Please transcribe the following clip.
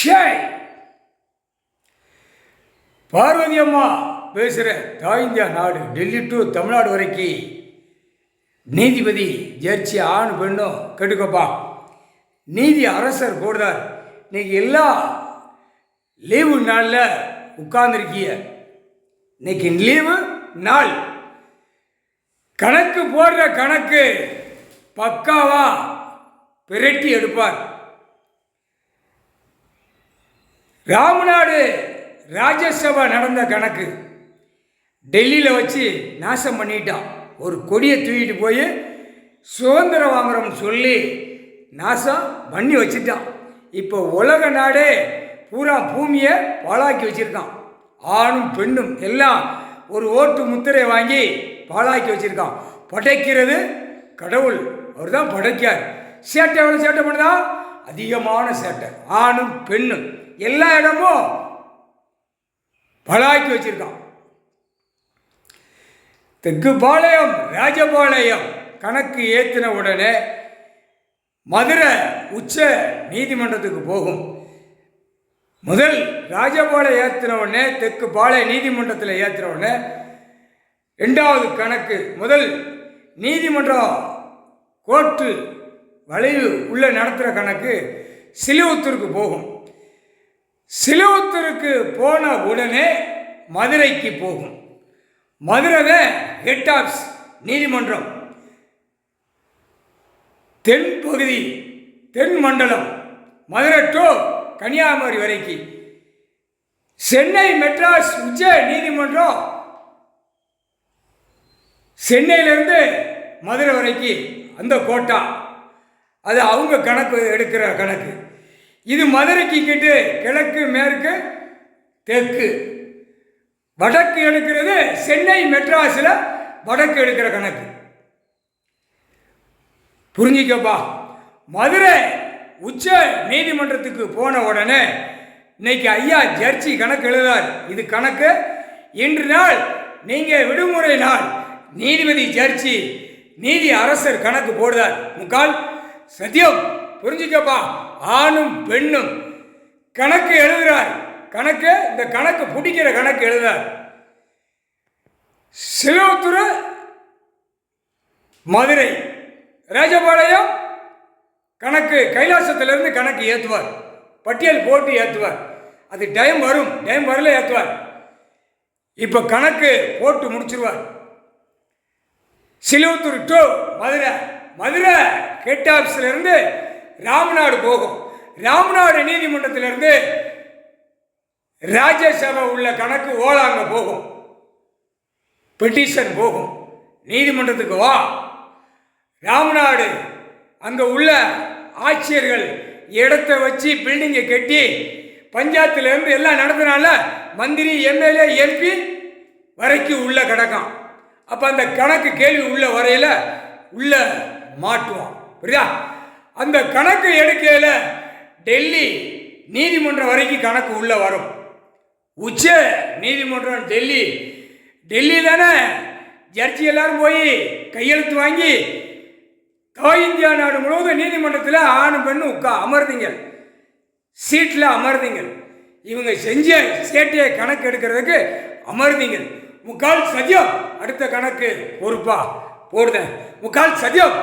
ஷேய் பார்வதி அம்மா பேசுகிற தாய் இந்தியா நாடு டெல்லி டு தமிழ்நாடு வரைக்கும் நீதிபதி ஜட்ஜி ஆண் பெண்ணும் கேட்டுக்கப்பா. நீதி அரசர் போடுறார். இன்னைக்கு எல்லா லீவு நாளில் உட்கார்ந்துருக்கிய. இன்னைக்கு லீவு நாள். கணக்கு போடுற கணக்கு பக்காவா பிரட்டி எடுப்பார். ராமநாடு ராஜ்யசபா நடந்த கணக்கு டெல்லியில் வச்சு நாசம் பண்ணிட்டான். ஒரு கொடியை தூக்கிட்டு போய் சுதந்திரம் வாங்குறோம்னு சொல்லி நாசம் பண்ணி வச்சுட்டான். இப்போ உலக நாடே பூரா பூமியை பாழாக்கி வச்சுருக்கான். ஆணும் பெண்ணும் எல்லாம் ஒரு ஓட்டு முத்திரை வாங்கி பாழாக்கி வச்சுருக்கான். படைக்கிறது கடவுள், அவர் தான் படைக்கார். சேட்டை எவ்வளோ சேட்டை பண்ணுதா? அதிகமான சேட்டை. ஆணும் பெண்ணும் எல்லா இடமும் பலாக்கி வச்சிருக்கான். தெற்கு பாளையம் ராஜபாளையம் கணக்கு ஏற்றின உடனே மதுரை உச்ச நீதிமன்றத்துக்கு போகும். முதல் ராஜபாளையம் ஏற்றின உடனே தெற்கு பாளைய நீதிமன்றத்தில் ஏற்றின உடனே ரெண்டாவது கணக்கு முதல் நீதிமன்றம் கோர்ட்டு வளைவு உள்ள நடத்துகிற கணக்கு சிலுவத்தூருக்கு போகும். சிலுவத்தூருக்கு போன உடனே மதுரைக்கு போகும். மதுரை ஹெட் ஆஃபீஸ் நீதிமன்றம். தென் பகுதி தென் மண்டலம் மதுரை டு கன்னியாகுமரி வரைக்கும். சென்னை மெட்ராஸ் உச்ச நீதிமன்றம் சென்னையிலேருந்து மதுரை வரைக்கும் அந்த கோட்டா. அது அவங்க கணக்கு எடுக்கிற கணக்கு. இது மதுரைக்கு கிட்டு கிழக்கு மேற்கு தெற்கு. வடக்கு எடுக்கிறது சென்னை மெட்ராஸில் வடக்கு எடுக்கிற கணக்கு. புரிஞ்சிக்கப்பா. மதுரை உச்ச நீதிமன்றத்துக்கு போன உடனே இன்னைக்கு ஐயா ஜட்ஜி கணக்கு எழுதார். இது கணக்கு இன்று நாள் நீங்கள் விடுமுறை நாள். நீதிபதி ஜட்ஜி நீதி அரசர் கணக்கு போடுதார். முக்கால் சத்தியம். புரிஞ்சுக்கப்பா. ஆணும் பெண்ணும் கணக்கு எழுதுறார். கணக்கு இந்த கணக்கு பிடிக்கிற கணக்கு எழுதுறார். சிலுவத்தூர் மதுரை ராஜபாளையம் கணக்கு கைலாசத்திலிருந்து கணக்கு ஏற்றுவார். பட்டியல் போட்டு ஏற்றுவார். அது டைம் வரும். டைம் வரல ஏற்றுவார். இப்போ கணக்கு போட்டு முடிச்சிருவார். சிலுவத்தூர் டு மதுரை. மதுரை ஹெட் ஆஃபீஸிலிருந்து ராமநாடு போகும். ராமநாடு நீதிமன்றத்திலிருந்து ராஜ்யசபா உள்ள கணக்கு ஓலாங்க போகும். பெட்டிஷன் போகும். நீதிமன்றத்துக்கு வா. ராமநாடு அங்கே உள்ள ஆட்சியர்கள் இடத்தை வச்சு பில்டிங்கை கட்டி பஞ்சாயத்துலேருந்து எல்லாம் நடத்தினால மந்திரி எம்எல்ஏ எம்பி வரைக்கும் உள்ள கிடக்கும். அப்போ அந்த கணக்கு கேள்வி உள்ள வரையில் உள்ள மாட்டுவான். புரியுதா? அந்த கணக்கு எடுக்கையில் டெல்லி நீதிமன்றம் வரைக்கும் கணக்கு உள்ள வரும். உச்ச நீதிமன்றம் டெல்லி. டெல்லி தானே ஜட்ஜி எல்லாரும் போய் கையெழுத்து வாங்கி தாய் இந்தியா நாடு முழுவதும் நீதிமன்றத்தில் ஆணும் பெண்ணும் அமர்ந்தீங்க. சீட்டில் அமர்ந்தீங்க. இவங்க செஞ்ச சேட்டையை கணக்கு எடுக்கிறதுக்கு அமர்ந்தீங்க. முக்கால் சத்தியம். அடுத்த கணக்கு பொறுப்பா போடுதேன். முக்கால் சத்தியம்.